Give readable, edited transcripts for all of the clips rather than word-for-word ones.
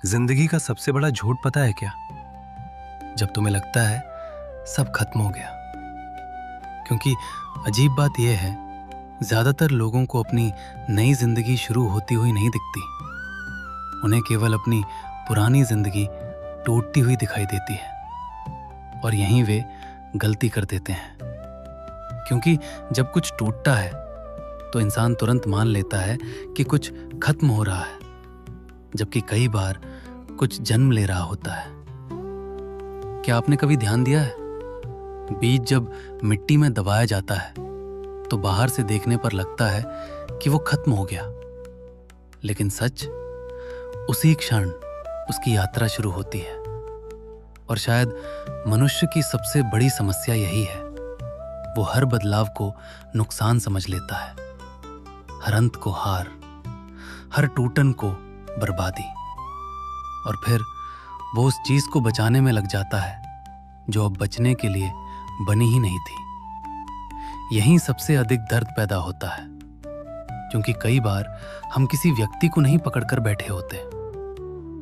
जिंदगी का सबसे बड़ा झूठ पता है क्या? जब तुम्हें लगता है सब खत्म हो गया। क्योंकि अजीब बात यह है, ज्यादातर लोगों को अपनी नई जिंदगी शुरू होती हुई नहीं दिखती। उन्हें केवल अपनी पुरानी जिंदगी टूटती हुई दिखाई देती है और यहीं वे गलती कर देते हैं। क्योंकि जब कुछ टूटता है तो इंसान तुरंत मान लेता है कि कुछ खत्म हो रहा है, जबकि कई बार कुछ जन्म ले रहा होता है। क्या आपने कभी ध्यान दिया है, बीज जब मिट्टी में दबाया जाता है तो बाहर से देखने पर लगता है कि वो खत्म हो गया, लेकिन सच उसी क्षण उसकी यात्रा शुरू होती है। और शायद मनुष्य की सबसे बड़ी समस्या यही है, वो हर बदलाव को नुकसान समझ लेता है, हर अंत को हार, हर टूटन को बर्बादी, और फिर वो उस चीज को बचाने में लग जाता है जो अब बचने के लिए बनी ही नहीं थी। यहीं सबसे अधिक दर्द पैदा होता है, क्योंकि कई बार हम किसी व्यक्ति को नहीं पकड़कर बैठे होते,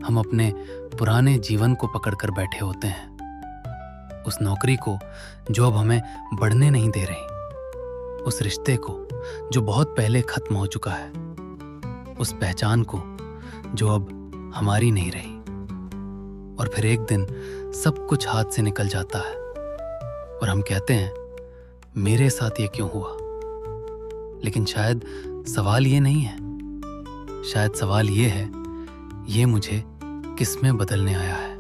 हम अपने पुराने जीवन को पकड़कर बैठे होते हैं। उस नौकरी को जो अब हमें बढ़ने नहीं दे रही, उस रिश्ते को जो बहुत पहले खत्म हो चुका है, उस पहचान को जो अब हमारी नहीं रही। और फिर एक दिन सब कुछ हाथ से निकल जाता है और हम कहते हैं, मेरे साथ ये क्यों हुआ? लेकिन शायद सवाल ये नहीं है, शायद सवाल ये है, ये मुझे किसमें बदलने आया है।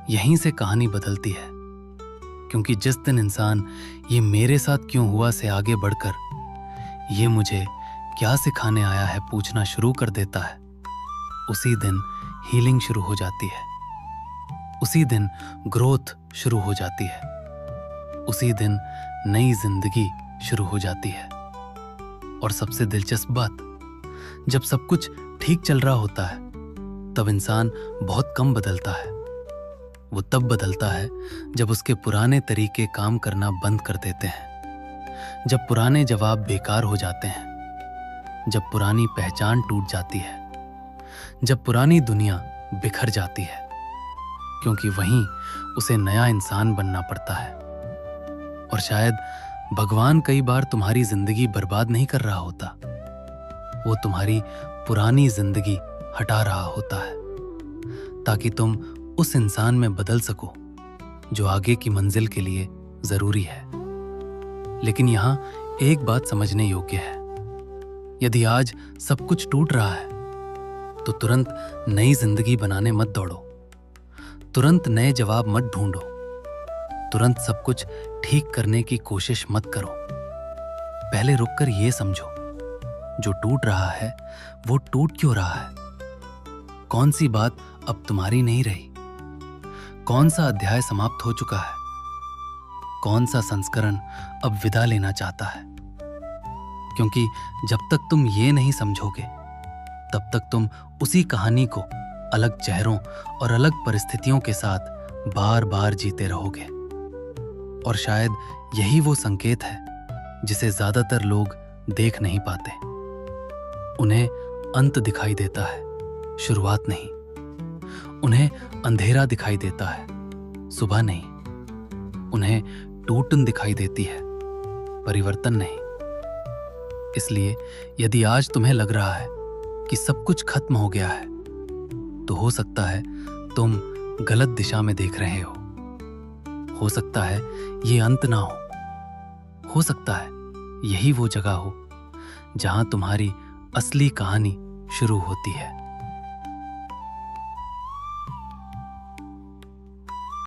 यहीं से कहानी बदलती है, क्योंकि जिस दिन इंसान ये मेरे साथ क्यों हुआ से आगे बढ़कर ये मुझे क्या सिखाने आया है पूछना शुरू कर देता है, उसी दिन हीलिंग शुरू हो जाती है, उसी दिन ग्रोथ शुरू हो जाती है, उसी दिन नई जिंदगी शुरू हो जाती है। और सबसे दिलचस्प बात, जब सब कुछ ठीक चल रहा होता है तब इंसान बहुत कम बदलता है। वो तब बदलता है जब उसके पुराने तरीके काम करना बंद कर देते हैं, जब पुराने जवाब बेकार हो जाते हैं, जब पुरानी पहचान टूट जाती है, जब पुरानी दुनिया बिखर जाती है, क्योंकि वहीं उसे नया इंसान बनना पड़ता है। और शायद भगवान कई बार तुम्हारी जिंदगी बर्बाद नहीं कर रहा होता, वो तुम्हारी पुरानी जिंदगी हटा रहा होता है, ताकि तुम उस इंसान में बदल सको जो आगे की मंजिल के लिए जरूरी है। लेकिन यहां एक बात समझने योग्य है, यदि आज सब कुछ टूट रहा है तो तुरंत नई जिंदगी बनाने मत दौड़ो, तुरंत नए जवाब मत ढूंढो, तुरंत सब कुछ ठीक करने की कोशिश मत करो। पहले रुककर यह समझो, जो टूट रहा है वो टूट क्यों रहा है? कौन सी बात अब तुम्हारी नहीं रही? कौन सा अध्याय समाप्त हो चुका है? कौन सा संस्करण अब विदा लेना चाहता है? क्योंकि जब तक तुम ये नहीं समझोगे तब तक तुम उसी कहानी को अलग चेहरों और अलग परिस्थितियों के साथ बार बार जीते रहोगे। और शायद यही वो संकेत है जिसे ज्यादातर लोग देख नहीं पाते। उन्हें अंत दिखाई देता है, शुरुआत नहीं। उन्हें अंधेरा दिखाई देता है, सुबह नहीं। उन्हें टूटन दिखाई देती है, परिवर्तन नहीं। इसलिए यदि आज तुम्हें लग रहा है कि सब कुछ खत्म हो गया है, तो हो सकता है तुम गलत दिशा में देख रहे हो सकता है ये अंत ना हो सकता है यही वो जगह हो जहां तुम्हारी असली कहानी शुरू होती है।